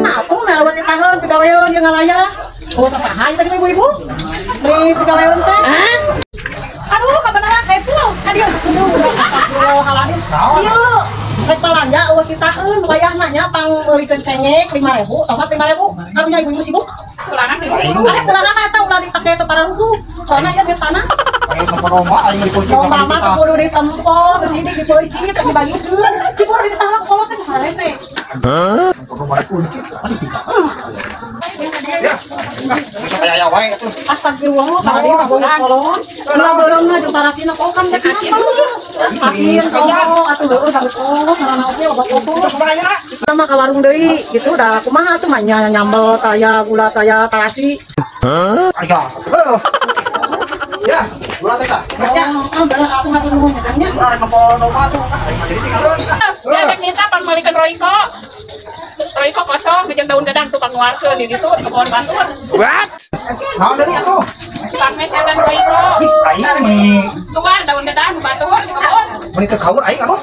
Aku naruh di tangan pegawaian yang ngalaya. Oh, sasaha tadi ibu-ibu. Beri pegawaian teh. Aduh, kabeneran saya pulang. Tadi aku kudu halalin. Iya. Rek balanja eueuh kita wayah nanya pang meuli cengcengek 5.000, tomat 5.000. Karunya ibu-ibu sibuk. Pulangan di mana? Ada pulangan eta ulah dipake teu para rugu. Soalnya ieu biar panas. Aya tempat lomba aing dikunci. Lomba mah teu kudu ditempo, geus ini dipeucit, teu dibagikeun. Cibur di talang kolot teh saha rese. Hah? Lomba kunci apa ditinggal? Ya. Kayak wae atuh. Astagfirullah, tadi mabung kolot. Ulah beurangna jeung tarasina kok kan teh kasih. Kasih kok atuh heueuh bagus kok karana oge obat-obat. Itu kumaha nya? Kita mah ka warung deui gitu da kumaha atuh mah nyambel taya gula taya tarasi. Hah? Aya. Ya, gula teh tah. Ya, bener aku ngatur nuhun nya. Ah, nepol obat tuh. Jadi tinggalin. Ya, dek nyita pan meulikeun Royko. Royko kosong jeung daun dadang tukang nguarkeun di ditu ke pohon batur. What? Naon deui atuh? Tukang mesetan Royko. Aing meni tuar daun dadang batur di kebon. Meni teu kaur aing atuh.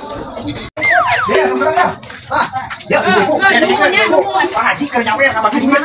Ya, numpang ya. Ah, ya ibu-ibu. Pak Haji keur nyawer ka bagi duit.